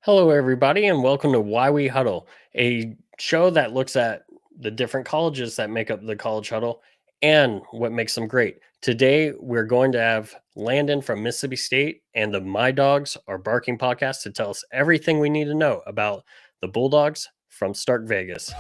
Hello, everybody, and welcome to Why We Huddle, a show that looks at the different colleges that make up the College Huddle and what makes them great. Today, we're going to have Landon from Mississippi State and the My Dogs Are Barking podcast to tell us everything we need to know about the Bulldogs from Stark Vegas.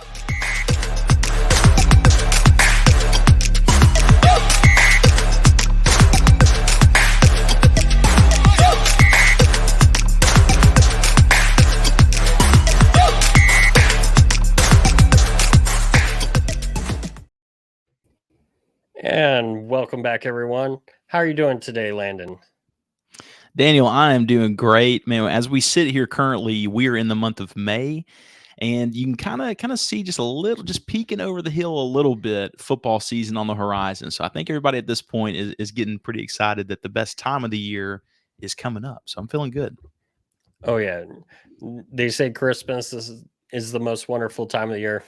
And welcome back, everyone. How are you doing today, Landon? Daniel, I am doing great, man. As we sit here currently, we're in the month of May, and you can kind of see just a little, just peeking over the hill a little bit, football season on the horizon. So I think everybody at this point is getting pretty excited that the best time of the year is coming up. So I'm feeling good. Oh, yeah. They say Christmas is the most wonderful time of the year.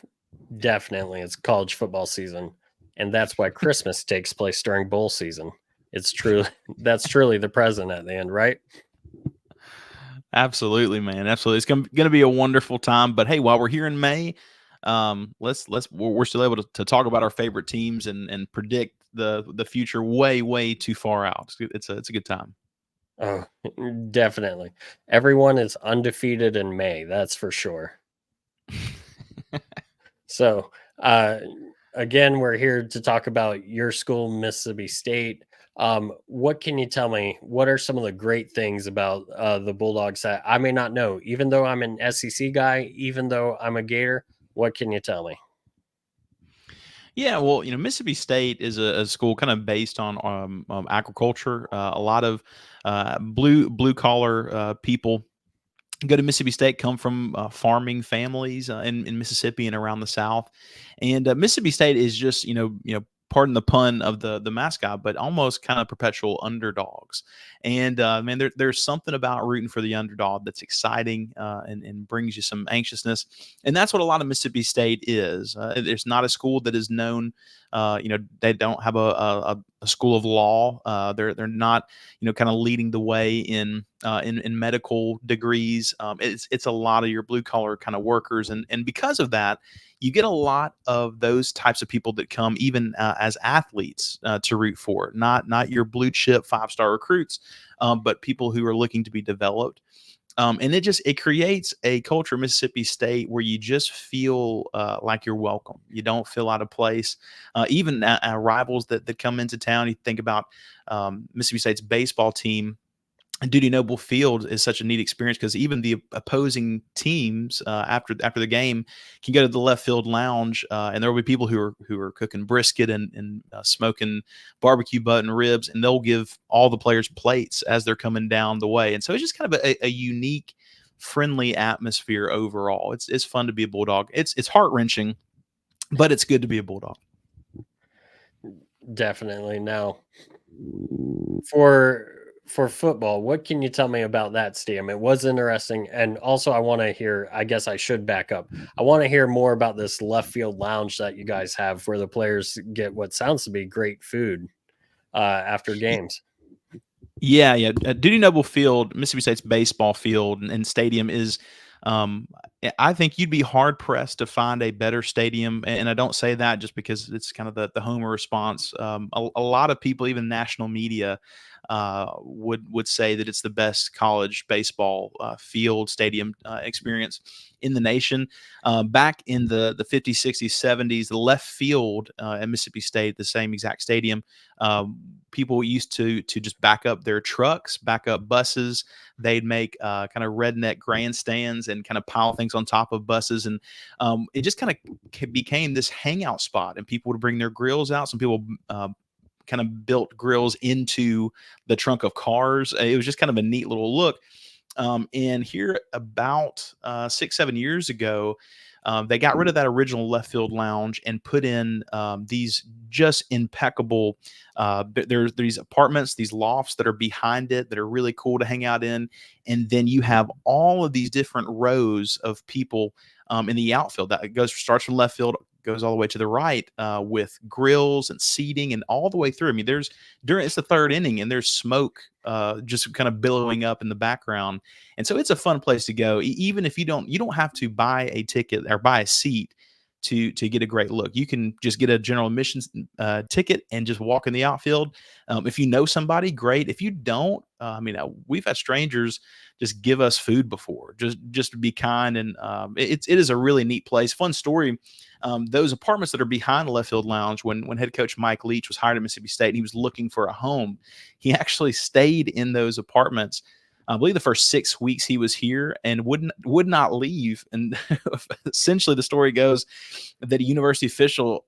Definitely. It's college football season. And that's why Christmas takes place during bowl season. It's true. That's truly the present at the end, right? Absolutely, man. Absolutely, it's going to be a wonderful time. But hey, while we're here in May, we're still able to talk about our favorite teams and predict the future way too far out. It's a good time. Oh, definitely. Everyone is undefeated in May. That's for sure. So, again, we're here to talk about your school, Mississippi State. What can you tell me? What are some of the great things about the Bulldogs that I may not know? Even though I'm an SEC guy, even though I'm a Gator, what can you tell me? Yeah, well, Mississippi State is a school kind of based on agriculture. A lot of blue collar people go to Mississippi State, come from farming families in Mississippi and around the South. And Mississippi State is just pardon the pun of the mascot, but almost kind of perpetual underdogs. And man, there's something about rooting for the underdog that's exciting and brings you some anxiousness. And that's what a lot of Mississippi State is. It's not a school that is known. They don't have a school of law. They're not kind of leading the way in medical degrees. It's a lot of your blue collar kind of workers, and because of that, you get a lot of those types of people that come even as athletes to root for. Not your blue chip 5-star recruits, but people who are looking to be developed. And it creates a culture in Mississippi State where you just feel like you're welcome. You don't feel out of place. Even rivals that come into town. You think about Mississippi State's baseball team. Duty Noble Field is such a neat experience because even the opposing teams after the game can go to the left field lounge, and there will be people who are cooking brisket and smoking barbecue butt and ribs, and they'll give all the players plates as they're coming down the way. And so it's just kind of a unique, friendly atmosphere overall. It's fun to be a Bulldog. It's heart wrenching, but it's good to be a Bulldog. Definitely. Now, for for football, what can you tell me about that stadium? It was interesting, and also I want to hear. I guess I should back up. I want to hear more about this left field lounge that you guys have, where the players get what sounds to be great food after games. Yeah. Duty Noble Field, Mississippi State's baseball field and stadium is. Um, I think you'd be hard pressed to find a better stadium, and I don't say that just because it's kind of the Homer response. A lot of people, even national media, would say that it's the best college baseball field stadium experience in the nation. Back in the 50s, 60s, 70s, the left field at Mississippi State, the same exact stadium, people used to just back up their trucks, back up buses. They'd make kind of redneck grandstands and kind of pile things on top of buses, and it just kind of became this hangout spot. And people would bring their grills out. Some people kind of built grills into the trunk of cars. It was just kind of a neat little look. And here about 6-7 years ago, they got rid of that original left field lounge and put in these just impeccable. There's these apartments, these lofts that are behind it that are really cool to hang out in, and then you have all of these different rows of people in the outfield that starts from left field, goes all the way to the right with grills and seating and all the way through. I mean, it's the third inning and there's smoke just kind of billowing up in the background, and so it's a fun place to go. Even if you don't have to buy a ticket or buy a seat to get a great look. You can just get a general admissions ticket and just walk in the outfield. If you know somebody, great. If you don't, we've had strangers just give us food before, just to be kind, and it is a really neat place. Fun story. Those apartments that are behind the left field lounge, when head coach Mike Leach was hired at Mississippi State and he was looking for a home, he actually stayed in those apartments. I believe the first 6 weeks he was here and would not leave. And essentially, the story goes that a university official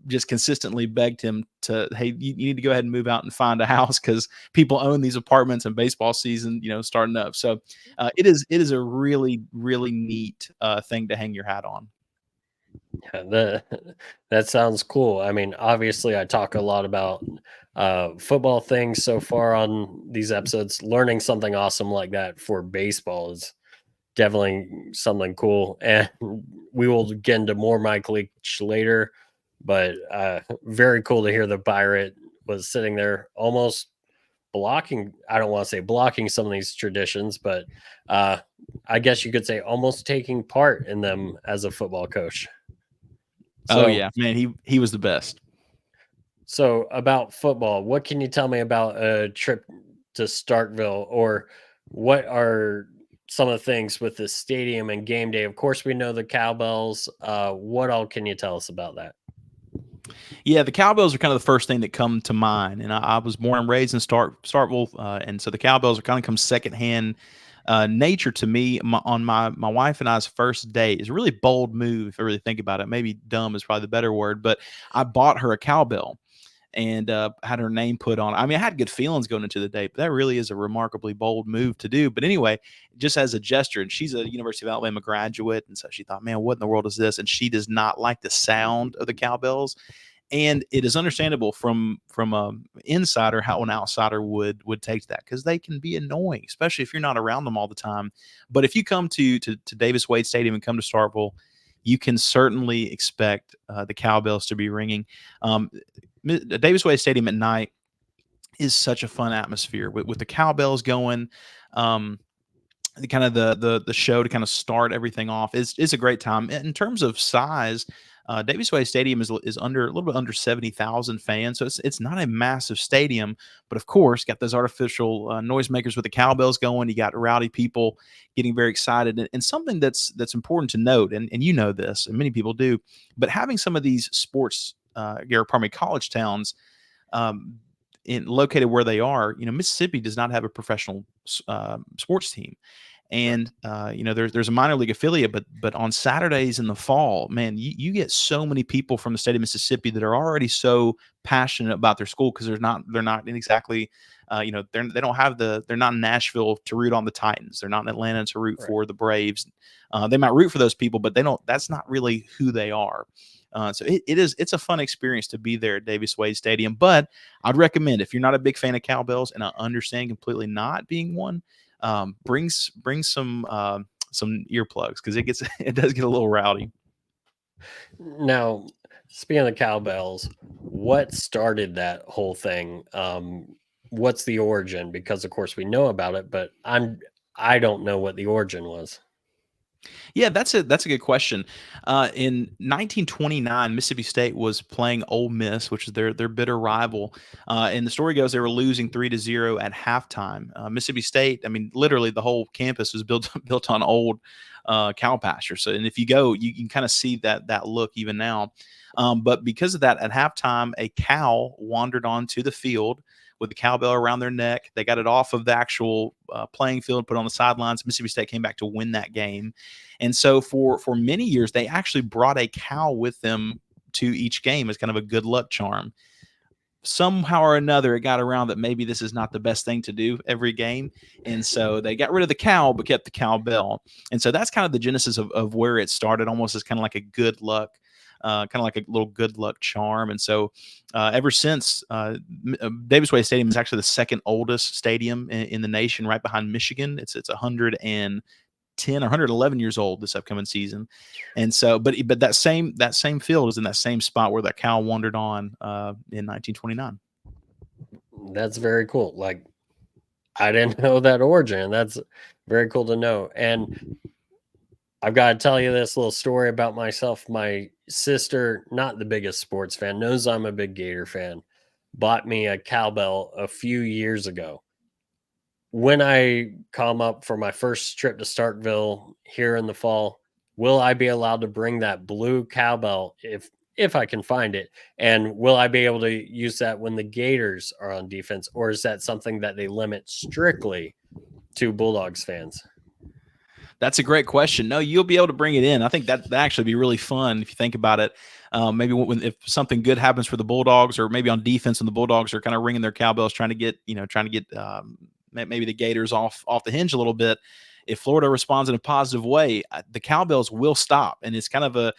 just consistently begged him to, hey, you need to go ahead and move out and find a house because people own these apartments and baseball season, starting up. So it is a really, really neat thing to hang your hat on. Yeah, that sounds cool. I mean, obviously, I talk a lot about football things so far on these episodes. Learning something awesome like that for baseball is definitely something cool. And we will get into more Mike Leach later, but very cool to hear the Pirate was sitting there almost blocking. I don't want to say blocking some of these traditions, but I guess you could say almost taking part in them as a football coach. Oh So, yeah, man, he was the best. so about football, what can you tell me about a trip to Starkville, or what are some of the things with the stadium and game day? Of course, we know the Cowbells. What all can you tell us about that? Yeah, the Cowbells are kind of the first thing that come to mind, and I was born and raised in Starkville, and so the Cowbells are kind of come secondhand nature to me. On my wife and I's first date is a really bold move if I really think about it. Maybe dumb is probably the better word, but I bought her a cowbell and had her name put on. I mean, I had good feelings going into the date, but that really is a remarkably bold move to do. But anyway, just as a gesture, and she's a University of Alabama graduate, and so she thought, man, what in the world is this? And she does not like the sound of the cowbells, and it is understandable from a insider how an outsider would take that, because they can be annoying, especially if you're not around them all the time. But if you come to Davis Wade Stadium and come to Starkville, you can certainly expect the cowbells to be ringing. Davis Wade Stadium at night is such a fun atmosphere with the cowbells going. Um, the kind of the show to kind of start everything off is a great time. In terms of size, Davis Wade Stadium is under a little bit under 70,000 fans, so it's not a massive stadium, but of course got those artificial noisemakers with the cowbells going. You got rowdy people getting very excited, and something that's important to note, and you know this, and many people do, but having some of these sports, college towns. Um, Located where they are, Mississippi does not have a professional sports team, Right. and there's a minor league affiliate, but on Saturdays in the fall, man, you get so many people from the state of Mississippi that are already so passionate about their school, because they're not in exactly they don't have they're not in Nashville to root on the Titans, they're not in Atlanta to root Right. for the Braves. They might root for those people, but they don't. That's not really who they are. So it's a fun experience to be there at Davis Wade Stadium. But I'd recommend, if you're not a big fan of cowbells, and I understand completely not being one, bring some earplugs, because it does get a little rowdy. Now, speaking of the cowbells, what started that whole thing? What's the origin? Because of course we know about it, but I don't know what the origin was. Yeah, that's a good question. In 1929, Mississippi State was playing Ole Miss, which is their bitter rival. And the story goes they were losing 3-0 at halftime. Mississippi State, I mean, literally the whole campus was built built on old cow pasture. So, and if you go, you can kind of see that look even now. But because of that, at halftime, a cow wandered onto the field with the cowbell around their neck. They got it off of the actual playing field, put on the sidelines. Mississippi State came back to win that game. And so for many years, they actually brought a cow with them to each game as kind of a good luck charm. Somehow or another, it got around that maybe this is not the best thing to do every game. And so they got rid of the cow, but kept the cowbell. And so that's kind of the genesis of where it started, almost as kind of like a good luck, kind of like a little good luck charm. And so ever since, Davis Wade Stadium is actually the second oldest stadium in the nation, right behind Michigan. It's 100 and 110 or 111 years old this upcoming season. And so, but that same field is in that same spot where that cow wandered on in 1929. That's very cool. Like, I didn't know that origin. That's very cool to know. And I've got to tell you this little story about myself. My sister, not the biggest sports fan, knows I'm a big Gator fan, bought me a cowbell a few years ago. When I come up for my first trip to Starkville here in the fall, will I be allowed to bring that blue cowbell if I can find it? And will I be able to use that when the Gators are on defense, or is that something that they limit strictly to Bulldogs fans? That's a great question. No, you'll be able to bring it in. I think that actually be really fun if you think about it. Maybe if something good happens for the Bulldogs, or maybe on defense, and the Bulldogs are kind of ringing their cowbells, trying to get maybe the Gators off the hinge a little bit. If Florida responds in a positive way, the cowbells will stop, and it's kind of a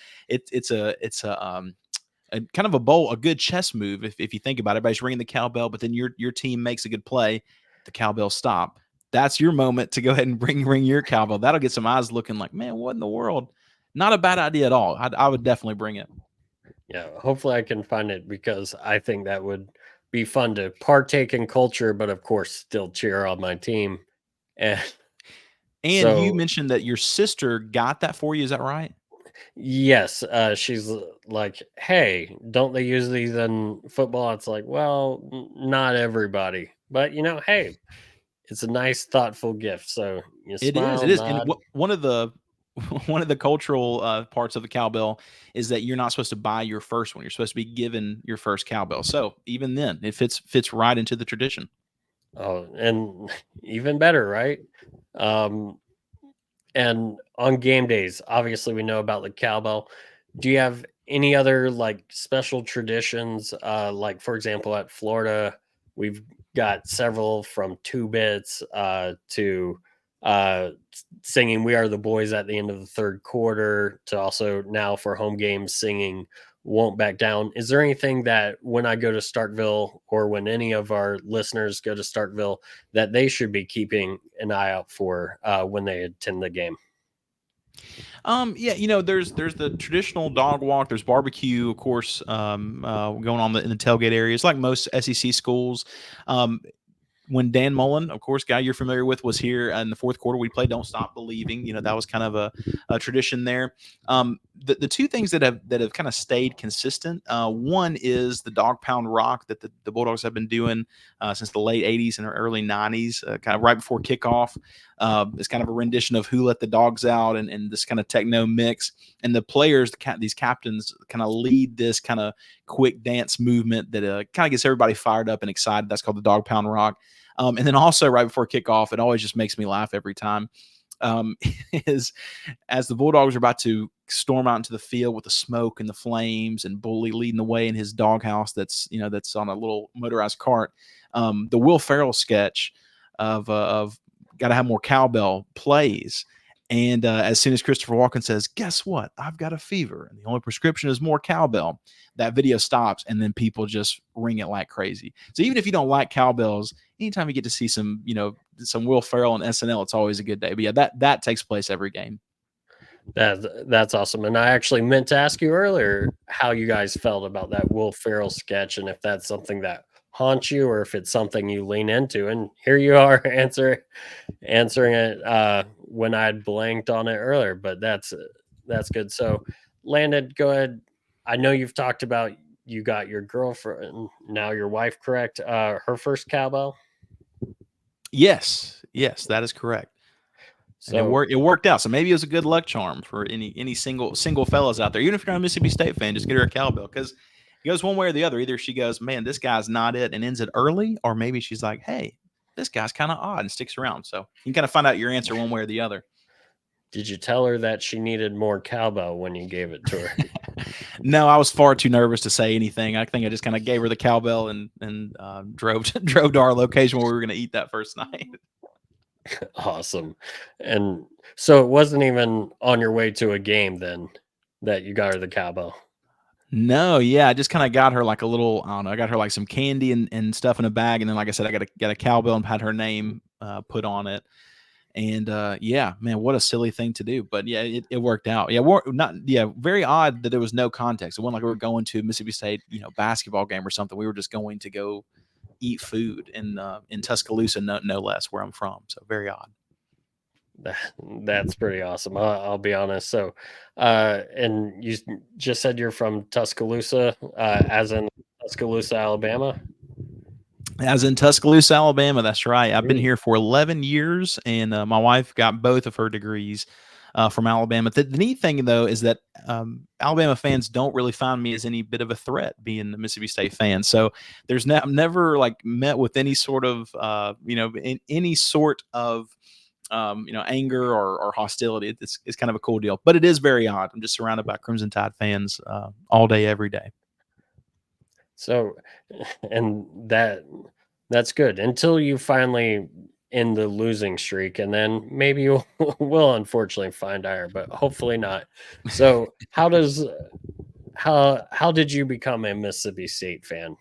kind of a good chess move if you think about it. Everybody's ringing the cowbell, but then your team makes a good play, the cowbell stop. That's your moment to go ahead and ring your cowbell. That'll get some eyes looking like, man, what in the world? Not a bad idea at all. I would definitely bring it. Yeah, hopefully I can find it, because I think that would be fun to partake in culture, but of course still cheer on my team. And And you so, mentioned that your sister got that for you. Is that right? yes, she's like, "Hey, don't they use these in football?" It's like, well, not everybody, but hey, it's a nice, thoughtful gift. So you It is. smile, It is. And nod. one of the one of the cultural parts of the cowbell is that you're not supposed to buy your first one. You're supposed to be given your first cowbell. So even then, it fits right into the tradition. Oh, and even better, right? Um, And on game days, obviously we know about the cowbell. Do you have any other like special traditions? Like for example, at Florida, we've got several from two bits to singing "We Are the Boys" at the end of the third quarter, to also now for home games singing "Won't Back Down." Is there anything that when I go to Starkville, or when any of our listeners go to Starkville, that they should be keeping an eye out for when they attend the game? Yeah, there's the traditional dog walk. There's barbecue, of course, going on in the tailgate areas, like most SEC schools. Um, when Dan Mullen, of course, guy you're familiar with, was here in the fourth quarter, we played "Don't Stop Believing." That was kind of a tradition there. The two things that have kind of stayed consistent. One is the dog pound rock that the Bulldogs have been doing since the late '80s and early '90s, kind of right before kickoff. It's kind of a rendition of "Who Let the Dogs Out" and this kind of techno mix. And the players, these captains, kind of lead this kind of quick dance movement that kind of gets everybody fired up and excited. That's called the dog pound rock. And then also right before kickoff, it always just makes me laugh every time. Is as the Bulldogs are about to storm out into the field with the smoke and the flames, and Bully leading the way in his doghouse that's on a little motorized cart. The Will Ferrell sketch of "Got to Have More Cowbell" plays. And as soon as Christopher Walken says, "Guess what? I've got a fever, and the only prescription is more cowbell," that video stops, and then people just ring it like crazy. So even if you don't like cowbells, anytime you get to see some Will Ferrell and SNL, it's always a good day. But yeah, that takes place every game. That's awesome. And I actually meant to ask you earlier how you guys felt about that Will Ferrell sketch, and if that's something that haunts you, or if it's something you lean into. And here you are answering it when I had blanked on it earlier. But that's good. So, Landon, go ahead. I know you've talked about you got your girlfriend, now your wife, correct? Her first cowbell. Yes, that is correct. And it So, worked. It worked out. So maybe it was a good luck charm for any single fellas out there. Even if you're not a Mississippi State fan, just get her a cowbell, because it goes one way or the other. Either she goes, "Man, this guy's not it," and ends it early, or maybe she's like, "Hey, this guy's kind of odd," and sticks around. So you can kind of find out your answer one way or the other. did you tell her that she needed more cowbell when you gave it to her? No, I was far too nervous to say anything. I think I just kind of gave her the cowbell and drove drove to our location where we were going to eat that first night. Awesome. And so it wasn't even on your way to a game then that you got her the cowbell. No, yeah, I just kind of got her like a little, I don't know, I got her like some candy and stuff in a bag, and then like I said, I got a cowbell and had her name put on it, And yeah, man, what a silly thing to do. But yeah, it worked out. Yeah, we're not very odd that there was no context. It wasn't like we were going to a Mississippi State, basketball game or something. We were just going to go eat food in Tuscaloosa, no less, where I'm from. So very odd. That's pretty awesome. I'll be honest. So, and you just said you're from Tuscaloosa, as in Tuscaloosa, Alabama. As in Tuscaloosa, Alabama. That's right. I've been Sweet. here for 11 years, and my wife got both of her degrees from Alabama. The neat thing, though, is that Alabama fans don't really find me as any bit of a threat, being a Mississippi State fan. So I'm never like met with any sort of any sort of anger or hostility. It's kind of a cool deal, but it is very odd. I'm just surrounded by Crimson Tide fans all day, every day. So, and that's good until you finally end the losing streak, and then maybe you will unfortunately find ire, but hopefully not. So, how did you become a Mississippi State fan?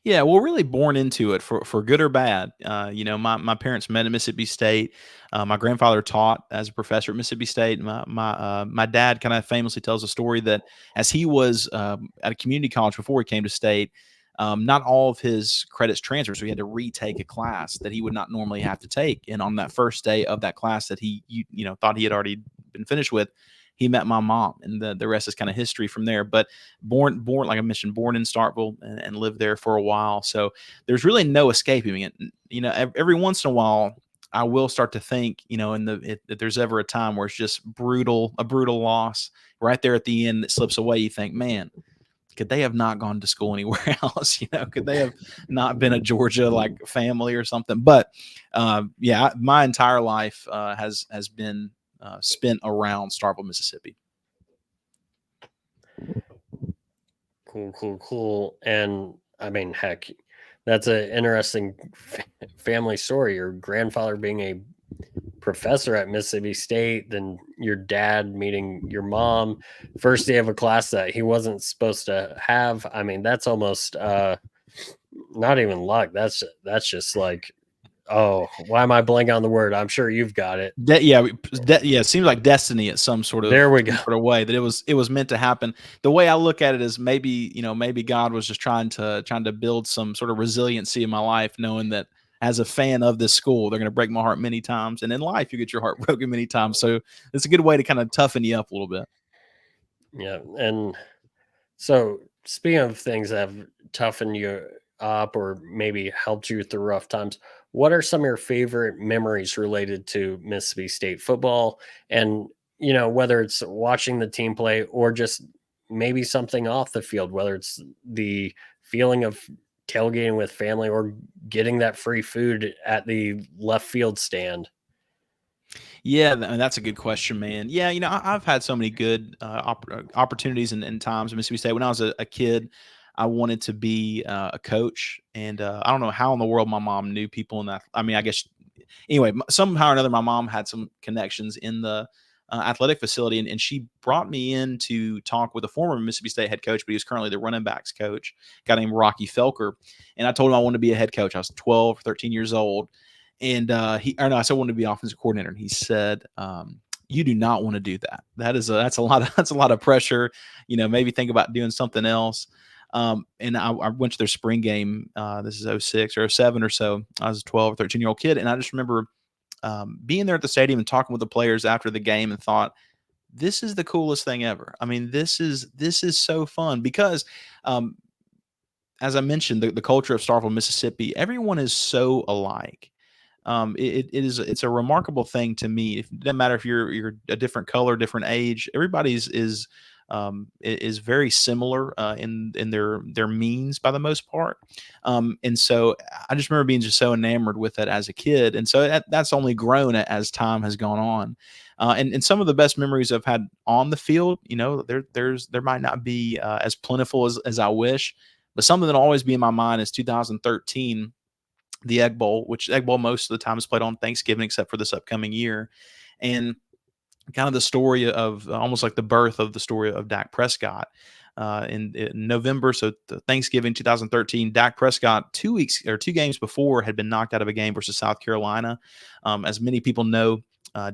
Yeah, well, really born into it for good or bad. My parents met at Mississippi State. My grandfather taught as a professor at Mississippi State. My dad kind of famously tells a story that as he was at a community college before he came to state, not all of his credits transferred, so he had to retake a class that he would not normally have to take. And on that first day of that class that he thought he had already been finished with, he met my mom, and the rest is kind of history from there. But born like I mentioned, born in Starkville and lived there for a while, so there's really no escaping it. Every once in a while, I will start to think, if there's ever a time where it's just a brutal loss right there at the end that slips away, you think, man, could they have not gone to school anywhere else? Could they have not been a Georgia like family or something? But yeah, my entire life has been spent around Starkville, Mississippi. Cool, cool, cool. And I mean, heck, that's an interesting family story. Your grandfather being a professor at Mississippi State, then your dad meeting your mom, first day of a class that he wasn't supposed to have. I mean, that's almost not even luck. That's just like, oh, why am I blanking on the word? I'm sure you've got it. Yeah. It seems like destiny at There we go. some sort of way that it was meant to happen. The way I look at it is maybe God was just trying to build some sort of resiliency in my life, knowing that as a fan of this school, they're going to break my heart many times, and in life, you get your heart broken many times. So it's a good way to kind of toughen you up a little bit. Yeah. And so, speaking of things that have toughened you up or maybe helped you through rough times, what are some of your favorite memories related to Mississippi State football? And, whether it's watching the team play or just maybe something off the field, whether it's the feeling of tailgating with family or getting that free food at the left field stand. Yeah, that's a good question, man. Yeah, I've had so many good opportunities and times at Mississippi State. When I was a kid, I wanted to be a coach, and I don't know how in the world my mom knew people in that. I mean, I guess anyway, somehow or another, my mom had some connections in the athletic facility, and she brought me in to talk with a former Mississippi State head coach, but he was currently the running backs coach, a guy named Rocky Felker. And I told him I wanted to be a head coach. I was 12, 13 years old. And I said I wanted to be offensive coordinator. And he said, you do not want to do that. That's a lot of, that's a lot of pressure. Maybe think about doing something else. And I went to their spring game. This is '06 or '07 or so. I was a 12 or 13-year-old kid. And I just remember being there at the stadium and talking with the players after the game and thought, this is the coolest thing ever. I mean, this is so fun because, as I mentioned, the culture of Starkville, Mississippi, everyone is so alike. It's a remarkable thing to me. It doesn't matter if you're a different color, different age. Everybody's is very similar in their means by the most part. And so I just remember being just so enamored with it as a kid, and so that's only grown as time has gone on. And some of the best memories I've had on the field, there might not be as plentiful as I wish, but something that'll always be in my mind is 2013, the Egg Bowl, which Egg Bowl most of the time is played on Thanksgiving, except for this upcoming year. And kind of the story of almost like the birth of the story of Dak Prescott. In November, so Thanksgiving 2013, Dak Prescott 2 weeks or 2 games before had been knocked out of a game versus South Carolina. As many people know,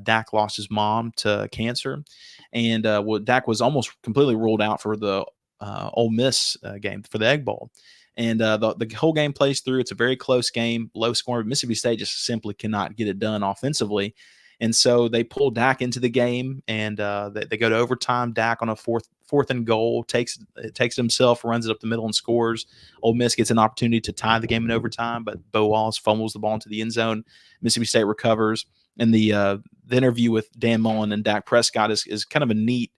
Dak lost his mom to cancer, and Dak was almost completely ruled out for the Ole Miss game for the Egg Bowl. And the whole game plays through. It's a very close game, low scoring. Mississippi State just simply cannot get it done offensively. And so they pull Dak into the game, and they go to overtime. Dak on a fourth and goal takes it himself, runs it up the middle, and scores. Ole Miss gets an opportunity to tie the game in overtime, but Bo Wallace fumbles the ball into the end zone. Mississippi State recovers, and the interview with Dan Mullen and Dak Prescott is kind of a neat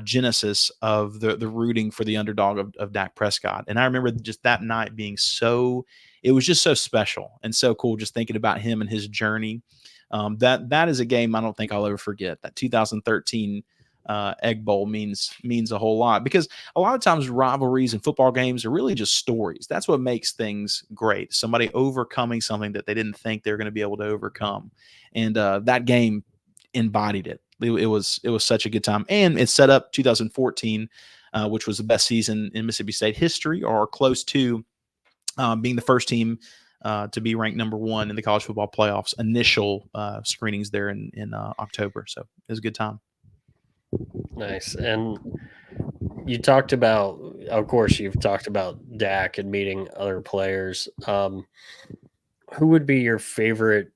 genesis of the rooting for the underdog of Dak Prescott. And I remember just that night being it was just so special and so cool, just thinking about him and his journey. That is a game I don't think I'll ever forget. That 2013 Egg Bowl means a whole lot, because a lot of times rivalries and football games are really just stories. That's what makes things great. Somebody overcoming something that they didn't think they were going to be able to overcome, and that game embodied it. It was such a good time, and it set up 2014, which was the best season in Mississippi State history, or close to, being the first team to be ranked number one in the college football playoffs initial screenings there in October. So it was a good time. Nice. And you talked about, of course, you've talked about Dak and meeting other players. Who would be your favorite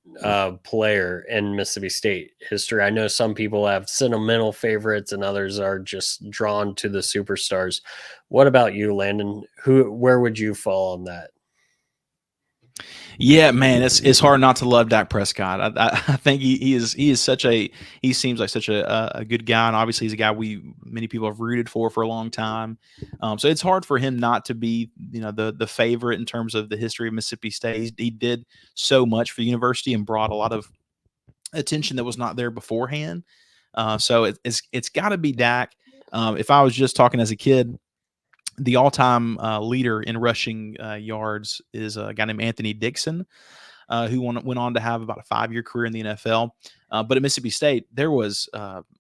player in Mississippi State history? I know some people have sentimental favorites, and others are just drawn to the superstars. What about you, Landon? Where would you fall on that? Yeah, man, it's hard not to love Dak Prescott. I think he is such he seems like such a good guy, and obviously he's a guy many people have rooted for a long time. So it's hard for him not to be the favorite in terms of the history of Mississippi State. He did so much for the university and brought a lot of attention that was not there beforehand. So it's got to be Dak. If I was just talking as a kid, the all-time leader in rushing yards is a guy named Anthony Dixon, who went on to have about a 5-year career in the NFL. But at Mississippi State, there was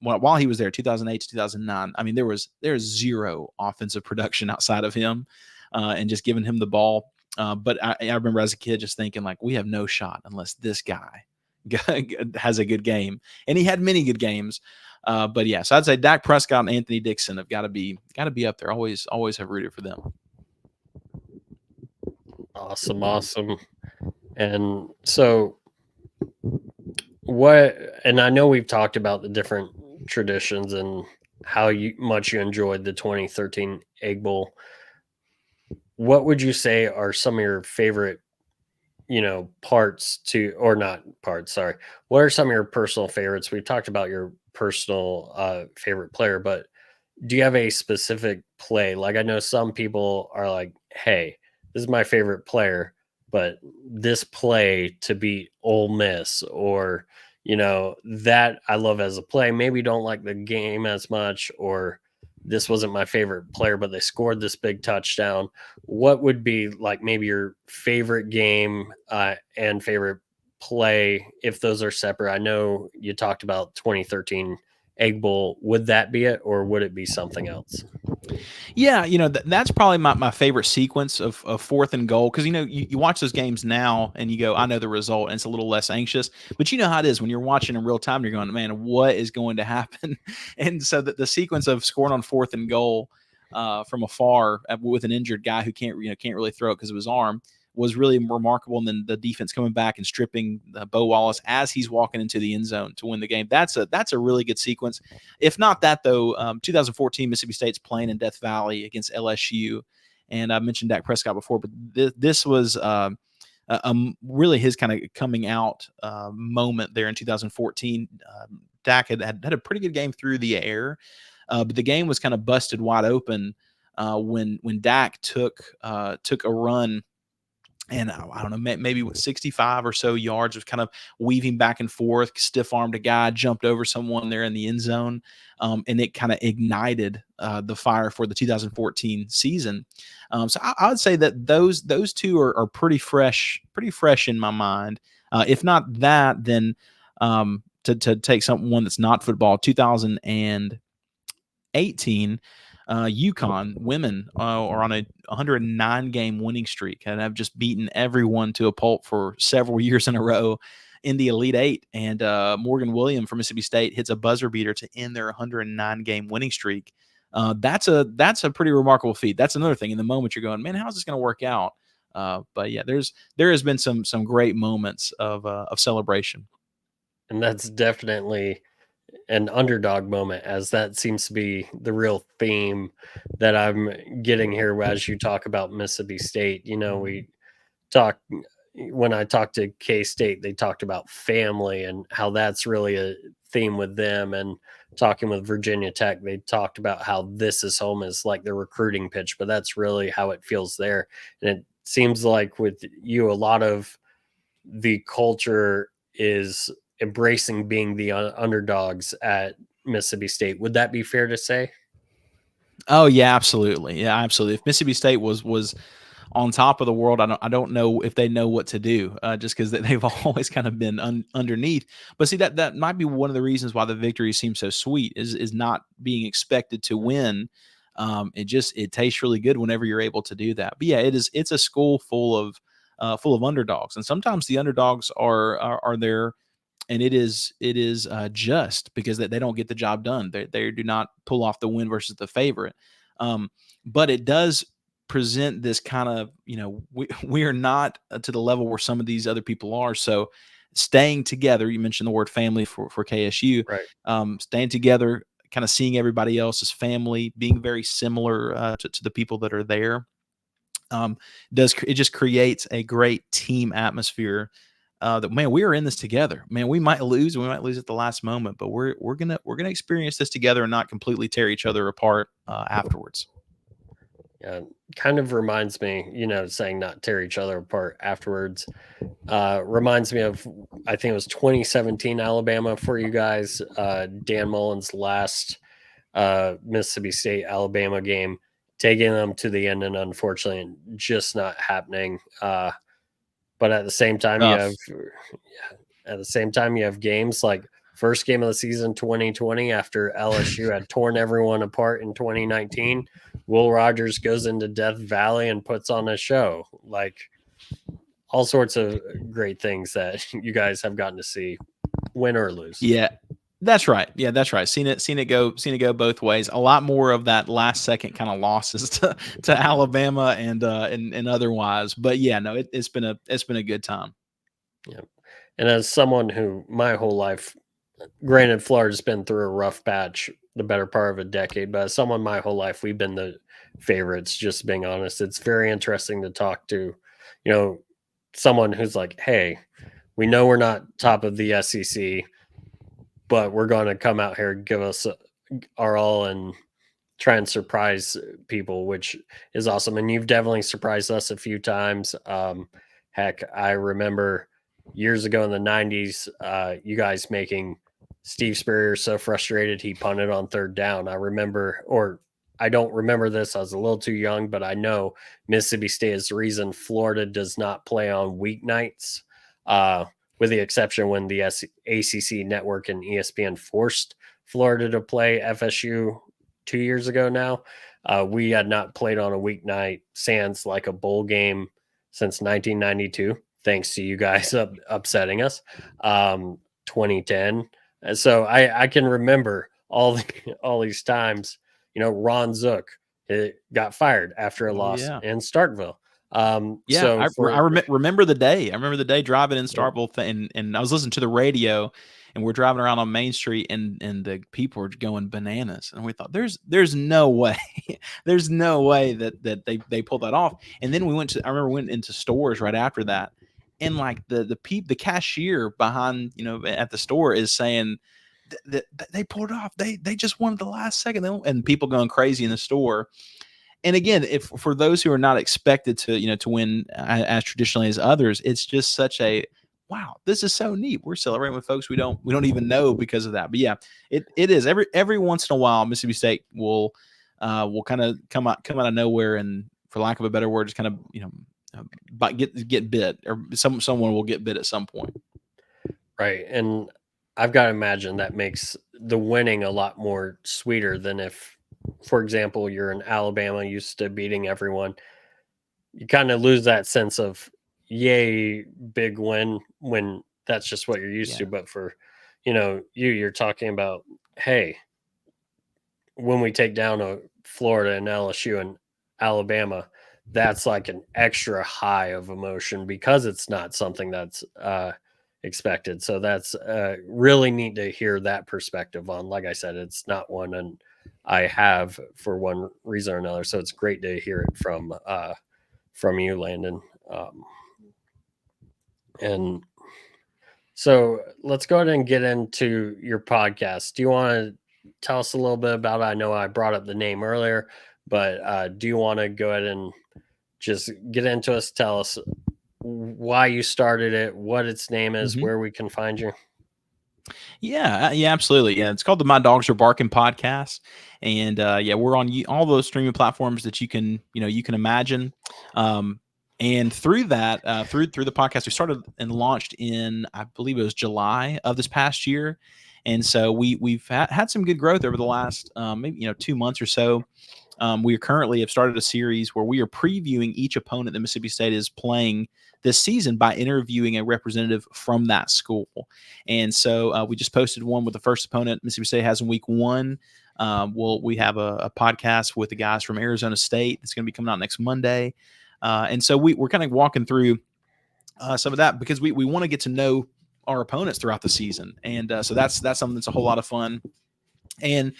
while he was there, 2008 to 2009. I mean, there's zero offensive production outside of him, and just giving him the ball. But I remember as a kid just thinking, like, we have no shot unless this guy has a good game, and he had many good games. But yeah, so I'd say Dak Prescott and Anthony Dixon have got to be up there. Always have rooted for them. Awesome. And so what, and I know we've talked about the different traditions and how much you enjoyed the 2013 Egg Bowl. What would you say are some of your favorite, parts to, or not parts, sorry. What are some of your personal favorites? We've talked about your personal favorite player, but do you have a specific play? Like, I know some people are like, hey, this is my favorite player, but this play to beat Ole Miss, or, that I love as a play, maybe don't like the game as much, or this wasn't my favorite player, but they scored this big touchdown. What would be like maybe your favorite game and favorite play if those are separate? I know you talked about 2013 Egg Bowl. Would that be it, or would it be something else? Yeah, that's probably my favorite sequence of fourth and goal, because you watch those games now and you go, I know the result, and it's a little less anxious. But you know how it is when you're watching in real time. You're going, man, what is going to happen? And so the sequence of scoring on fourth and goal from afar with an injured guy who can't really throw it because of his arm was really remarkable. And then the defense coming back and stripping Bo Wallace as he's walking into the end zone to win the game. That's a really good sequence. If not that, though, 2014 Mississippi State's playing in Death Valley against LSU, and I mentioned Dak Prescott before, but this was really his kind of coming out moment there in 2014. Dak had a pretty good game through the air, but the game was kind of busted wide open when Dak took a run. And I don't know, maybe 65 or so yards, was kind of weaving back and forth, stiff-armed a guy, jumped over someone there in the end zone, and it kind of ignited the fire for the 2014 season. So I would say that those two are pretty fresh in my mind. If not that, then to take one that's not football. 2018, UConn women are on a 109 game winning streak and have just beaten everyone to a pulp for several years in a row in the Elite Eight. And Morgan Williams from Mississippi State hits a buzzer beater to end their 109 game winning streak. That's a pretty remarkable feat. That's another thing. In the moment, you're going, man, how's this going to work out? But yeah, there has been some great moments of celebration. And that's definitely an underdog moment, as that seems to be the real theme that I'm getting here as you talk about Mississippi State. We talk when I talked to K State, they talked about family and how that's really a theme with them. And talking with Virginia Tech, they talked about how this is home is like the recruiting pitch, but that's really how it feels there. And it seems like with you, a lot of the culture is embracing being the underdogs at Mississippi State. Would that be fair to say? Oh yeah, absolutely. Yeah, absolutely. If Mississippi State was on top of the world, I don't know if they know what to do, just because they've always kind of been underneath. But see, that might be one of the reasons why the victory seems so sweet is not being expected to win. It tastes really good whenever you're able to do that. But yeah, it's a school full of underdogs, and sometimes the underdogs are there, and it is just because they don't get the job done. They do not pull off the win versus the favorite. But it does present this kind of, we are not to the level where some of these other people are. So staying together, you mentioned the word family for KSU, Right. staying together, kind of seeing everybody else as family, being very similar to the people that are there. Does it just creates a great team atmosphere, that, man, we are in this together. Man, we might lose at the last moment, but we're gonna experience this together and not completely tear each other apart afterwards. Yeah, kind of reminds me, saying not tear each other apart afterwards. Reminds me of, I think it was 2017 Alabama for you guys. Dan Mullen's last Mississippi State Alabama game, taking them to the end, and unfortunately, just not happening. But at the same time, Tough. you have games like first game of the season 2020 after LSU had torn everyone apart in 2019. Will Rogers goes into Death Valley and puts on a show. Like all sorts of great things that you guys have gotten to see, win or lose. Yeah, that's right. Yeah, that's right. Seen it go both ways. A lot more of that last second kind of losses to Alabama and otherwise. But yeah, no, it's been a good time. Yeah. And as someone who my whole life, granted, Florida's been through a rough patch the better part of a decade, but as someone my whole life, we've been the favorites, just being honest. It's very interesting to talk to, you know, someone who's like, hey, we know we're not top of the SEC, but we're going to come out here and give us our all and try and surprise people, which is awesome. And you've definitely surprised us a few times. Heck, I remember years ago in the 90s, you guys making Steve Spurrier so frustrated he punted on third down. I remember, or I don't remember this, I was a little too young, but I know Mississippi State is the reason Florida does not play on weeknights, with the exception when the ACC network and ESPN forced Florida to play FSU 2 years ago now. We had not played on a weeknight sans like a bowl game since 1992, thanks to you guys upsetting us. 2010. So I can remember all these times. Ron Zook got fired after a Oh loss yeah. in Starkville. Yeah, So remember the day. I remember the day driving in Starkville, and I was listening to the radio, and we're driving around on Main Street, and the people were going bananas, and we thought, there's no way, there's no way that they pulled that off. And then I remember we went into stores right after that, and like the cashier behind, at the store is saying that they pulled it off. They just won at the last second, and people going crazy in the store. And again, if for those who are not expected to win as traditionally as others, it's just such a, wow, this is so neat. We're celebrating with folks we don't even know because of that. But yeah, it is every once in a while Mississippi State will kind of come out of nowhere, and for lack of a better word, just kind of get bit, or someone will get bit at some point. right. And I've got to imagine that makes the winning a lot more sweeter than if, for example, you're in Alabama used to beating everyone. You kind of lose that sense of yay, big win when that's just what you're used to. Yeah. But for, you're talking about, hey, when we take down a Florida and LSU and Alabama, that's like an extra high of emotion because it's not something that's expected. So that's really neat to hear that perspective on. Like I said, it's not one and I have for one reason or another. So it's great to hear it from you, Landon. And so let's go ahead and get into your podcast. Do you want to tell us a little bit about it? I know I brought up the name earlier, but do you want to go ahead and just get into us? Tell us why you started it, what its name is, Mhm. where we can find you. Yeah, yeah, absolutely. Yeah, it's called the My Dogs Are Barking podcast, and yeah, we're on all those streaming platforms that you can imagine. Um, and through that, through the podcast, we started and launched in, I believe it was July of this past year, and so we've had some good growth over the last maybe 2 months or so. We currently have started a series where we are previewing each opponent that Mississippi State is playing this season by interviewing a representative from that school. And so we just posted one with the first opponent Mississippi State has in week one. We have a podcast with the guys from Arizona State that's going to be coming out next Monday. And so we're kind of walking through some of that because we want to get to know our opponents throughout the season. And so that's something that's a whole lot of fun. And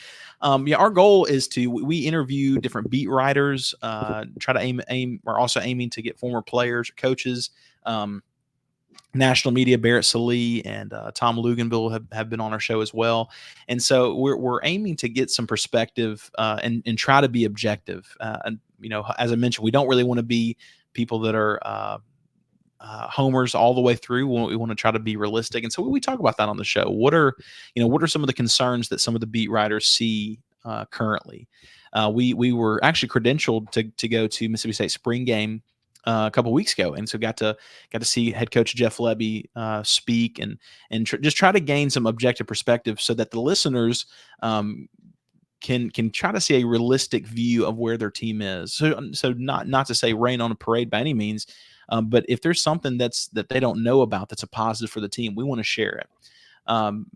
yeah, our goal is to we interview different beat writers, try to aim. We're also aiming to get former players or coaches, national media. Barrett Salee and Tom Luganville have been on our show as well, and so we're aiming to get some perspective and try to be objective. And as I mentioned, we don't really want to be people that are homers all the way through. We want to try to be realistic, and so we talk about that on the show. What are some of the concerns that some of the beat writers see currently? We were actually credentialed to go to Mississippi State spring game a couple weeks ago, and so got to see head coach Jeff Lebby speak and just try to gain some objective perspective so that the listeners can try to see a realistic view of where their team is. So not to say rain on a parade by any means, but if there's something that they don't know about that's a positive for the team, we want to share it. Um,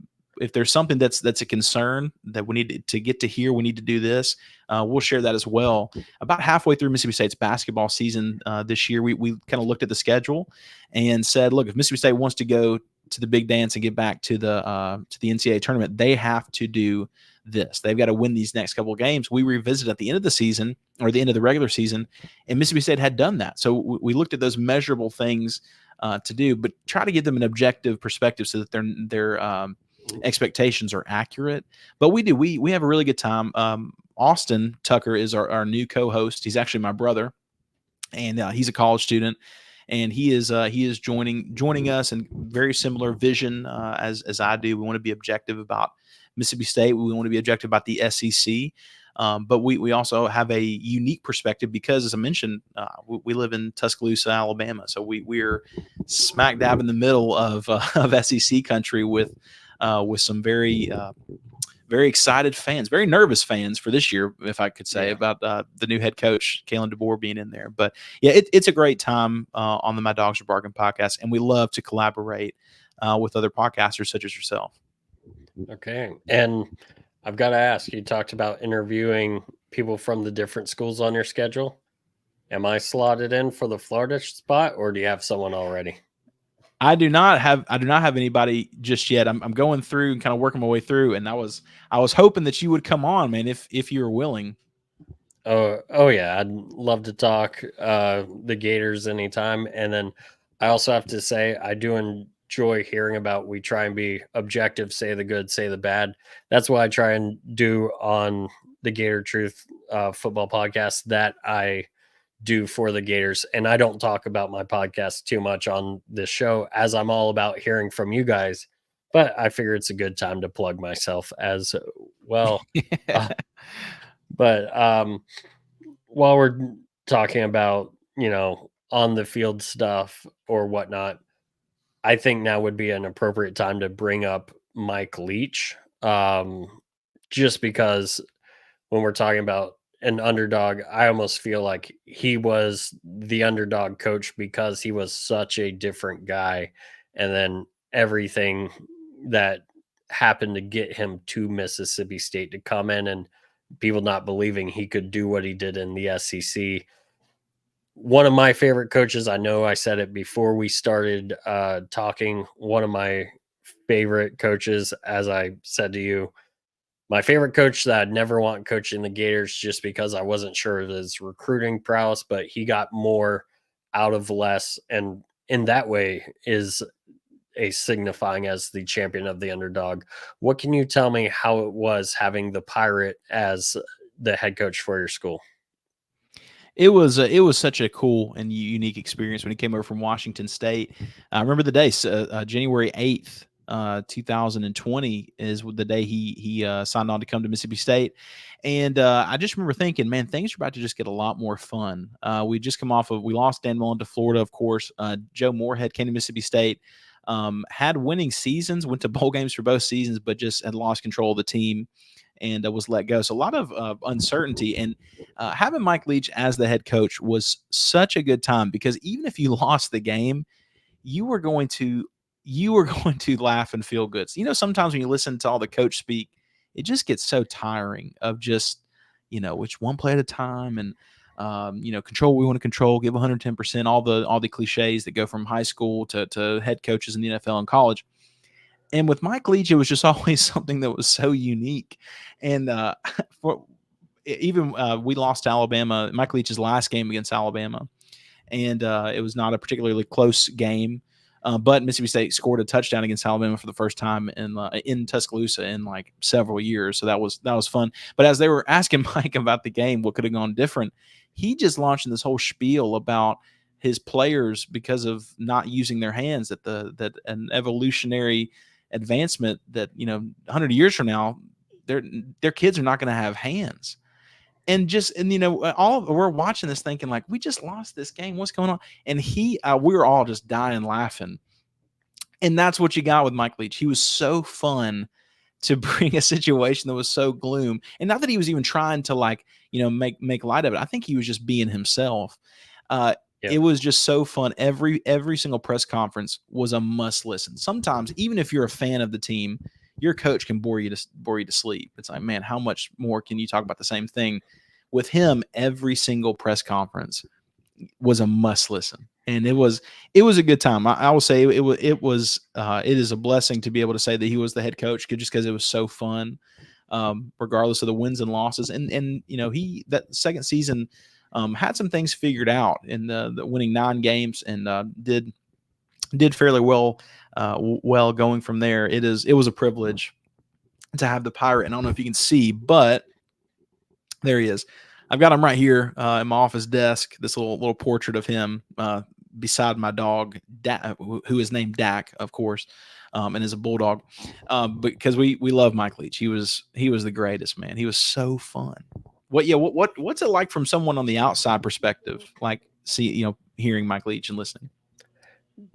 if there's something that's a concern that we need to get to hear, we need to do this. We'll share that as well. About halfway through Mississippi State's basketball season this year, we kind of looked at the schedule and said, look, if Mississippi State wants to go to the big dance and get back to the NCAA tournament, they have to do this. They've got to win these next couple of games. We revisit at the end of the season or the end of the regular season, and Mississippi State had done that. So we looked at those measurable things to do, but try to give them an objective perspective so that their expectations are accurate. But we do. We have a really good time. Austin Tucker is our new co-host. He's actually my brother, and he's a college student. And he is joining us in very similar vision as I do. We want to be objective about Mississippi State. We want to be objective about the SEC. But we also have a unique perspective because, as I mentioned, we live in Tuscaloosa, Alabama. So we're smack dab in the middle of SEC country with some very excited fans, very nervous fans for this year, if I could say, Yeah. about the new head coach, Kalen DeBoer, being in there. But yeah, it's a great time on the My Dogs Are Barking podcast, and we love to collaborate with other podcasters such as yourself. Okay. And I've got to ask, you talked about interviewing people from the different schools on your schedule. Am I slotted in for the Florida spot or do you have someone already? I do not have anybody just yet. I'm going through and kind of working my way through, and I was hoping that you would come on, man, if you were willing. Oh yeah, I'd love to talk the Gators anytime. And then I also have to say I do enjoy hearing about we try and be objective, say the good, say the bad. That's what I try and do on the Gator Truth football podcast that I do for the Gators. And I don't talk about my podcast too much on this show as I'm all about hearing from you guys. But I figure it's a good time to plug myself as well. Uh, but while we're talking about, on the field stuff or whatnot, I think now would be an appropriate time to bring up Mike Leach, just because when we're talking about an underdog, I almost feel like he was the underdog coach because he was such a different guy. And then everything that happened to get him to Mississippi State to come in and people not believing he could do what he did in the SEC. One of my favorite coaches, I know I said it before we started talking, one of my favorite coaches, as I said to you, my favorite coach that I'd never want coaching the Gators just because I wasn't sure of his recruiting prowess, but he got more out of less. And in that way is a signifying as the champion of the underdog. What can you tell me how it was having the Pirate as the head coach for your school? It was such a cool and unique experience when he came over from Washington State. I remember the day, January 8th, 2020 is the day he signed on to come to Mississippi State, and I just remember thinking, man, things are about to just get a lot more fun. We just come off of we lost Dan Mullen to Florida, of course. Joe Moorhead came to Mississippi State, had winning seasons, went to bowl games for both seasons, but just had lost control of the team and was let go. So a lot of uncertainty. And having Mike Leach as the head coach was such a good time because even if you lost the game, you were going to you were going to laugh and feel good. So, sometimes when you listen to all the coach speak, it just gets so tiring of just which one play at a time and control what we want to control, give 110%, all the cliches that go from high school to head coaches in the NFL and college. And with Mike Leach, it was just always something that was so unique. And for even we lost to Alabama, Mike Leach's last game against Alabama, and it was not a particularly close game. But Mississippi State scored a touchdown against Alabama for the first time in Tuscaloosa in like several years, so that was fun. But as they were asking Mike about the game, what could have gone different, he just launched in this whole spiel about his players because of not using their hands. That an evolutionary advancement that 100 years from now, their kids are not going to have hands and we're watching this thinking like we just lost this game, what's going on? And we were all just dying laughing, and that's what you got with Mike Leach. He was so fun to bring a situation that was so gloom, and not that he was even trying to make light of it. I think he was just being himself. uh Yeah. it was just so fun. Every single press conference was a must listen. Sometimes even if you're a fan of the team, your coach can bore you to sleep. It's like, man, how much more can you talk about the same thing? With him, every single press conference was a must listen, and it was a good time. I will say it is a blessing to be able to say that he was the head coach, just because it was so fun, regardless of the wins and losses. And he that second season had some things figured out in the winning 9 games, and did fairly well going from there. It was a privilege to have the Pirate, and I don't know if you can see, but there he is. I've got him right here in my office desk. This little portrait of him beside my dog, who is named Dak, of course, and is a bulldog. Because we love Mike Leach. He was the greatest, man. He was so fun. What's it like from someone on the outside perspective? Like, hearing Mike Leach and listening.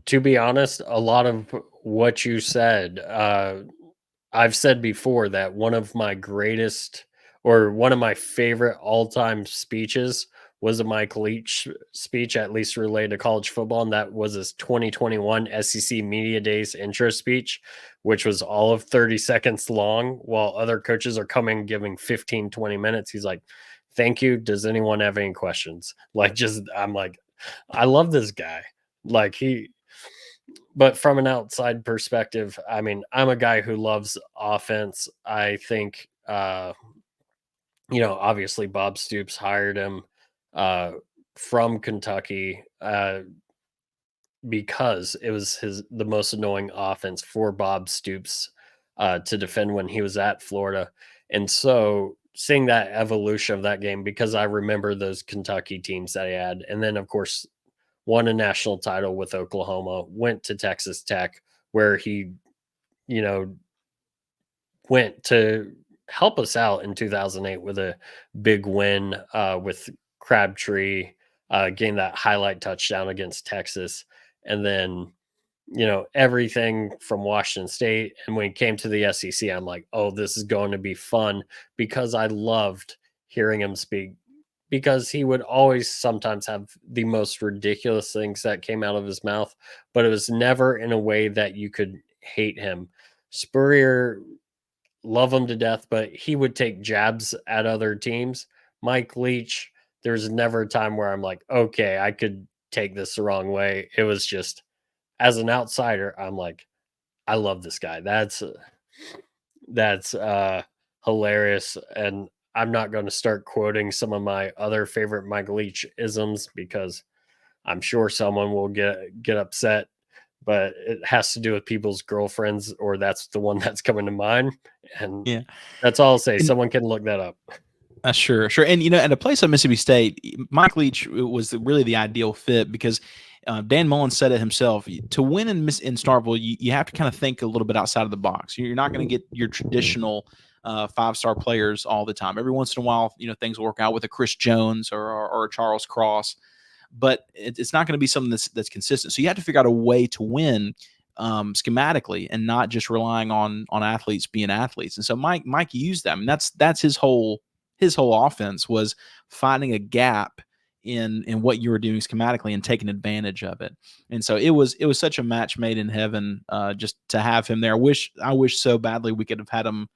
To be honest, a lot of what you said, I've said before that one of my greatest or one of my favorite all-time speeches was a Mike Leach speech, at least related to college football, and that was his 2021 SEC Media Days intro speech, which was all of 30 seconds long, while other coaches are coming giving 15, 20 minutes. He's like, "Thank you. Does anyone have any questions?" Like, just I'm like, I love this guy. Like but from an outside perspective, I mean, I'm a guy who loves offense. I think, obviously Bob Stoops hired him uh, from Kentucky because it was the most annoying offense for Bob Stoops to defend when he was at Florida. And so seeing that evolution of that game, because I remember those Kentucky teams that he had, and then of course won a national title with Oklahoma, went to Texas Tech, where he, you know, went to help us out in 2008 with a big win with Crabtree, getting that highlight touchdown against Texas. And then everything from Washington State. And when it came to the SEC, I'm like, oh, this is going to be fun because I loved hearing him speak because he would always sometimes have the most ridiculous things that came out of his mouth, but it was never in a way that you could hate him. Spurrier, love him to death, but he would take jabs at other teams. Mike Leach, there's never a time where I'm like, okay, I could take this the wrong way. It was just, as an outsider, I'm like, I love this guy. That's hilarious, and I'm not going to start quoting some of my other favorite Mike Leach isms because I'm sure someone will get upset, but it has to do with people's girlfriends, or that's the one that's coming to mind, and Yeah. that's all I'll say. And Someone can look that up. sure, sure. And at a place like Mississippi State, Mike Leach was really the ideal fit because Dan Mullen said it himself. To win in Starkville, you have to kind of think a little bit outside of the box. You're not going to get your traditional 5-star players all the time. Every once in a while, things will work out with a Chris Jones or a Charles Cross, but it's not going to be something that's consistent. So you have to figure out a way to win schematically and not just relying on athletes being athletes. And so Mike used them. And that's his whole offense was finding a gap in what you were doing schematically and taking advantage of it. And so it was such a match made in heaven, just to have him there. I wish so badly we could have had him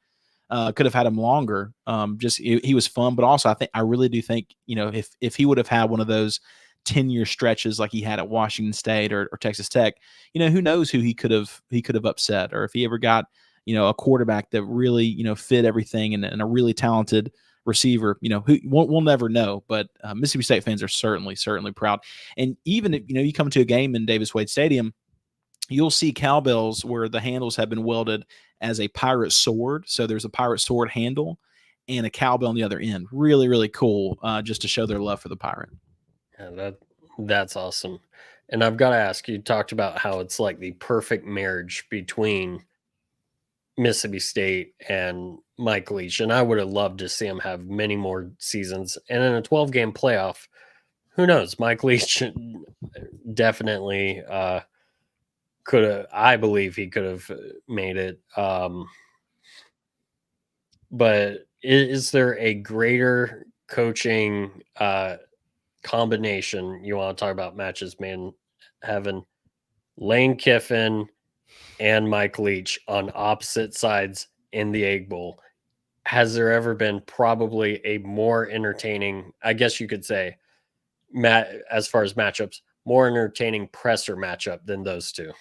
longer. Just he was fun, but also I really do think, if he would have had one of those 10-year stretches like he had at Washington State or Texas Tech, who knows who he could have upset, or if he ever got a quarterback that really fit everything, and a really talented receiver, who we'll never know. But Mississippi State fans are certainly proud. And even if you come to a game in Davis Wade Stadium, you'll see cowbells where the handles have been welded as a pirate sword. So there's a pirate sword handle and a cowbell on the other end. Really, really cool, just to show their love for the pirate. Yeah, that's awesome. And I've got to ask, you talked about how it's like the perfect marriage between Mississippi State and Mike Leach, and I would have loved to see him have many more seasons. And in a 12-game playoff, who knows? Mike Leach definitely could have. I believe he could have made it. But is there a greater coaching combination? You want to talk about matches made in heaven? Lane Kiffin and Mike Leach on opposite sides in the Egg Bowl. Has there ever been probably a more entertaining, I guess you could say, as far as matchups, more entertaining presser matchup than those two?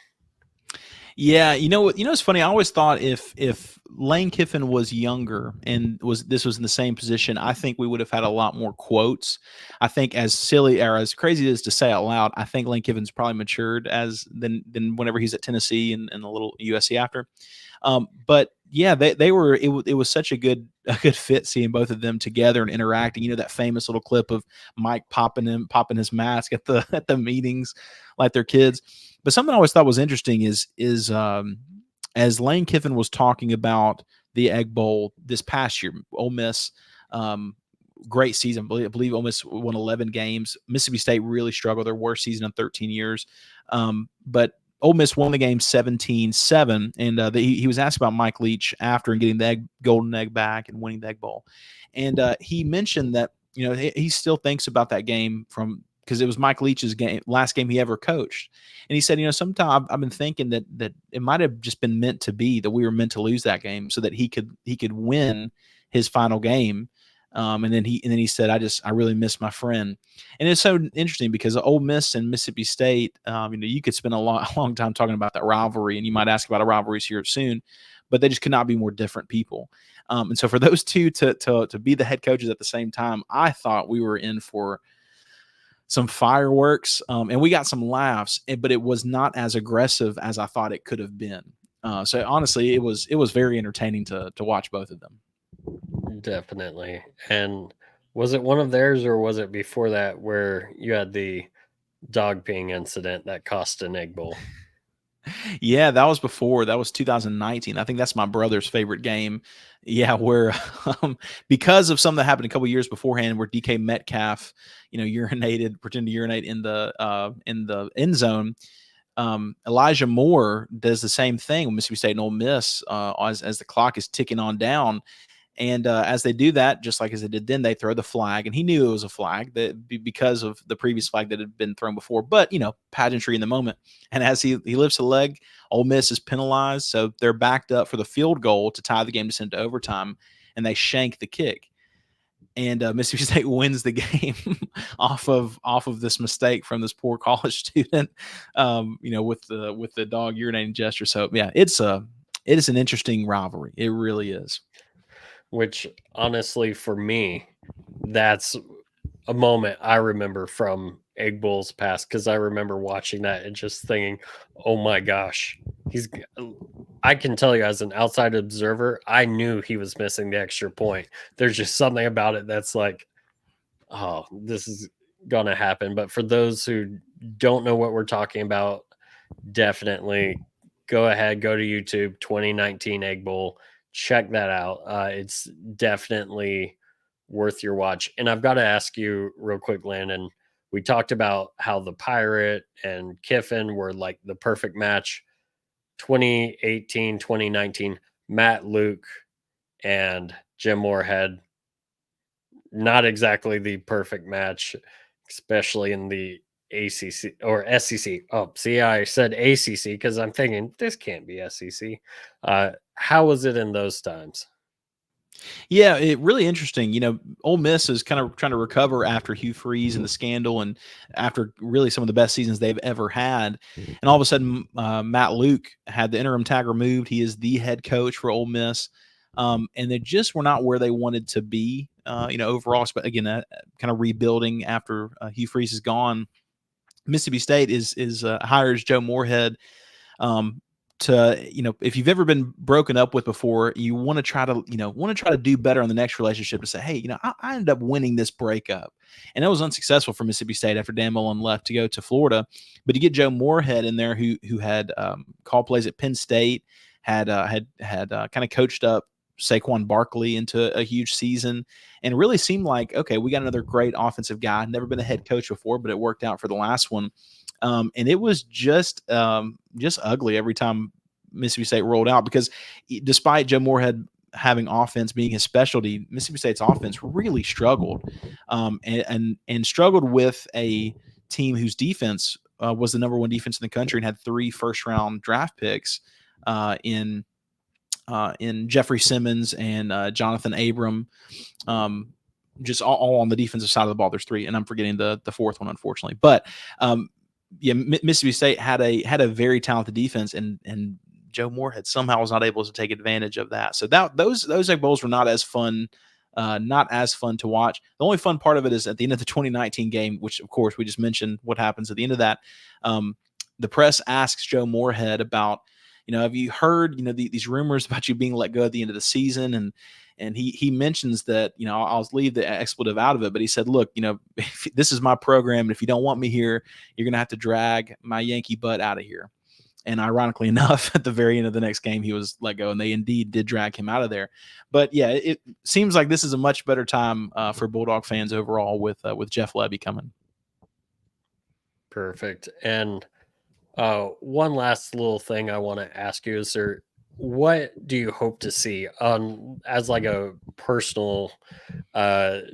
Yeah, it's funny. I always thought if Lane Kiffin was younger and was in the same position, I think we would have had a lot more quotes. I think, as silly or as crazy as to say out loud, I think Lane Kiffin's probably matured than whenever he's at Tennessee and a little USC after. But yeah, they were. It was such a good fit seeing both of them together and interacting. That famous little clip of Mike popping his mask at the meetings like they're kids. But something I always thought was interesting is as Lane Kiffin was talking about the Egg Bowl this past year, Ole Miss. Great season. I believe Ole Miss won 11 games. Mississippi State really struggled, their worst season in 13 years. But Ole Miss won the game 17-7, and he was asked about Mike Leach after and getting the golden egg back and winning the Egg Bowl. And he mentioned that he still thinks about that game because it was Mike Leach's last game he ever coached. And he said, sometimes I've been thinking that it might have just been meant to be, that we were meant to lose that game so that he could win his final game. And then he said, I really miss my friend. And it's so interesting because Ole Miss and Mississippi State, you could spend a long time talking about that rivalry, and you might ask about a rivalries here soon, but they just could not be more different people. And so for those two to be the head coaches at the same time, I thought we were in for some fireworks, and we got some laughs, but it was not as aggressive as I thought it could have been. So honestly, it was very entertaining to watch both of them. Definitely. And was it one of theirs, or was it before that where you had the dog peeing incident that cost an Egg Bowl? Yeah, that was before. That was 2019. I think that's my brother's favorite game. Yeah, where because of something that happened a couple years beforehand, where DK Metcalf, pretended to urinate in the end zone. Elijah Moore does the same thing with Mississippi State and Ole Miss as the clock is ticking on down. And as they do that, just like as they did then, they throw the flag. And he knew it was a flag because of the previous flag that had been thrown before. But, pageantry in the moment. And as he lifts a leg, Ole Miss is penalized. So they're backed up for the field goal to tie the game to send to overtime. And they shank the kick. And Mississippi State wins the game off of this mistake from this poor college student, with the dog urinating gesture. So yeah, it is an interesting rivalry. It really is. Which honestly, for me, that's a moment I remember from Egg Bowl's past, because I remember watching that and just thinking, "Oh my gosh, he's." I can tell you, as an outside observer, I knew he was missing the extra point. There's just something about it that's like, "Oh, this is gonna happen." But for those who don't know what we're talking about, definitely go ahead, go to YouTube, 2019 Egg Bowl, check that out. It's definitely worth your watch. And I've got to ask you real quick, Landon. We talked about how the Pirate and Kiffin were like the perfect match. 2018, 2019, Matt Luke and Jim Moorhead, not exactly the perfect match, especially in the ACC or SEC. Oh, see, I said ACC because I'm thinking this can't be SEC. How was it in those times? Yeah, it really interesting. Ole Miss is kind of trying to recover after Hugh Freeze and the scandal, and after really some of the best seasons they've ever had. And all of a sudden, Matt Luke had the interim tag removed. He is the head coach for Ole Miss, and they just were not where they wanted to be. Overall, but again, kind of rebuilding after Hugh Freeze is gone. Mississippi State is hires Joe Moorhead, to if you've ever been broken up with before, you want to try to do better on the next relationship, to say, hey, I ended up winning this breakup. And that was unsuccessful for Mississippi State after Dan Mullen left to go to Florida. But you get Joe Moorhead in there, who had call plays at Penn State, had kind of coached up Saquon Barkley into a huge season, and really seemed like, okay, we got another great offensive guy. Never been a head coach before, but it worked out for the last one. And it was just ugly every time Mississippi State rolled out, because despite Joe Moorhead having offense being his specialty, Mississippi State's offense really struggled, and struggled with a team whose defense was the number one defense in the country and had 3 first-round draft picks in Jeffrey Simmons and Jonathan Abram. Just all on the defensive side of the ball. There's 3, and I'm forgetting the 4th one, unfortunately. But Mississippi State had a very talented defense, and Joe Moorhead somehow was not able to take advantage of that. So those Egg Bowls were not as fun to watch. The only fun part of it is at the end of the 2019 game, which of course we just mentioned what happens at the end of that. The press asks Joe Moorhead about, have you heard, these rumors about you being let go at the end of the season? And he mentions that, I'll leave the expletive out of it, but he said, look, this is my program, and if you don't want me here, you're going to have to drag my Yankee butt out of here. And ironically enough, at the very end of the next game, he was let go, and they indeed did drag him out of there. But yeah, it seems like this is a much better time for Bulldog fans overall with Jeff Lebby coming. Perfect. And one last little thing I want to ask you is, what do you hope to see on as like a personal, not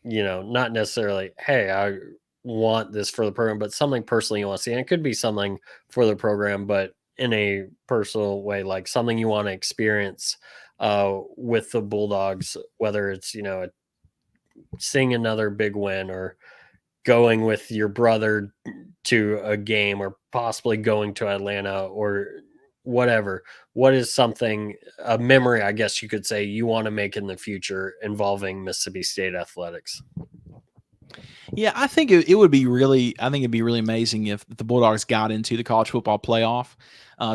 necessarily, hey, I want this for the program, but something personally you want to see. And it could be something for the program, but in a personal way, like something you want to experience with the Bulldogs, whether it's, seeing another big win, or going with your brother to a game, or possibly going to Atlanta, or whatever. What is something, a memory, I guess you could say, you want to make in the future involving Mississippi State athletics? Yeah, I think it would be really. I think it'd be really amazing if the Bulldogs got into the college football playoff.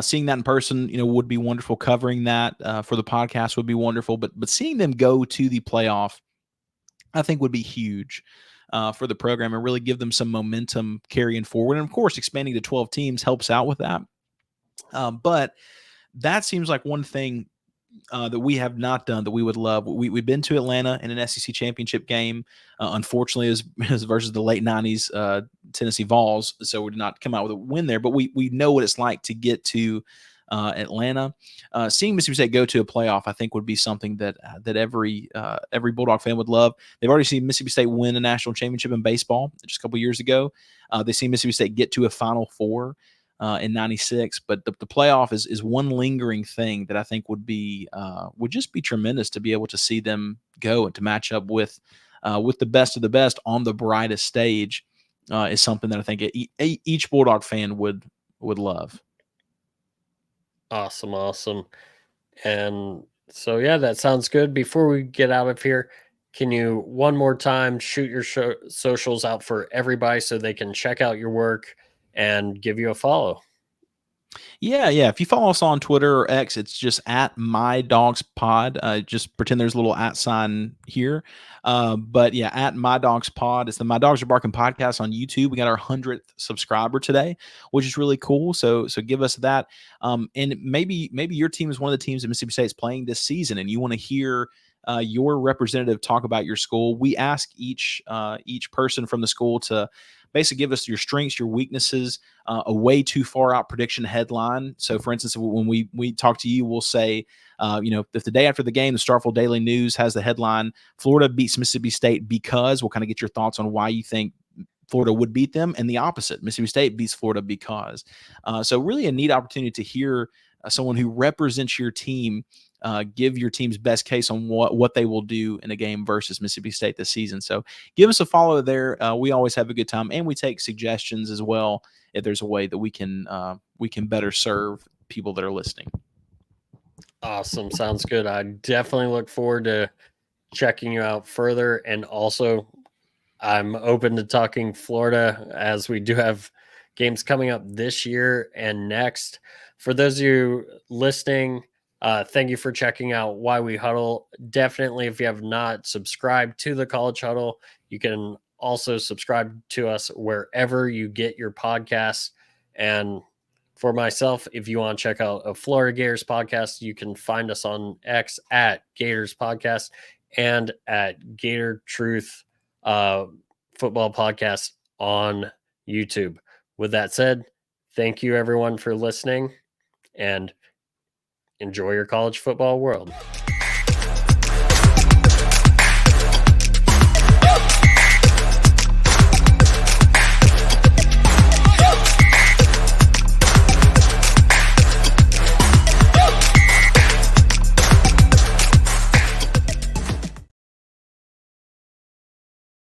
Seeing that in person, would be wonderful. Covering that for the podcast would be wonderful. But seeing them go to the playoff, I think would be huge for the program, and really give them some momentum carrying forward. And of course, expanding to 12 teams helps out with that. But that seems like one thing that we have not done that we would love. We've been to Atlanta in an SEC championship game. Unfortunately, as versus the late '90s Tennessee Vols, so we did not come out with a win there. But we know what it's like to get to Atlanta. Seeing Mississippi State go to a playoff, I think, would be something that every Bulldog fan would love. They've already seen Mississippi State win a national championship in baseball just a couple years ago. They've seen Mississippi State get to a Final Four in '96, but the playoff is one lingering thing that I think would just be tremendous to be able to see them go and to match up with the best of the best on the brightest stage is something that I think each Bulldog fan would love. Awesome, awesome. And so, yeah, that sounds good. Before we get out of here, can you one more time shoot your socials out for everybody so they can check out your work and give you a follow? Yeah, yeah. If you follow us on Twitter or X, it's just at My Dogs Pod. Just pretend there's a little at sign here. But yeah, at My Dogs Pod. It's the My Dogs Are Barking podcast on YouTube. We got our 100th subscriber today, which is really cool. So give us that. And maybe your team is one of the teams that Mississippi State is playing this season, and you want to hear your representative talk about your school. We ask each person from the school to basically give us your strengths, your weaknesses, a way too far out prediction headline. So, for instance, when we talk to you, we'll say, if the day after the game, the Starkville Daily News has the headline, Florida beats Mississippi State because, we'll kind of get your thoughts on why you think Florida would beat them, and the opposite, Mississippi State beats Florida because. So really a neat opportunity to hear someone who represents your team give your team's best case on what they will do in a game versus Mississippi State this season. So give us a follow there. We always have a good time, and we take suggestions as well if there's a way that we can better serve people that are listening. Awesome. Sounds good. I definitely look forward to checking you out further. And also, I'm open to talking Florida as we do have games coming up this year and next. For those of you listening, thank you for checking out Why We Huddle. Definitely, if you have not subscribed to the College Huddle, you can also subscribe to us wherever you get your podcasts. And for myself, if you want to check out a Florida Gators podcast, you can find us on X at Gators Podcast and at Gator Truth Football Podcast on YouTube. With that said, thank you everyone for listening and enjoy your college football world.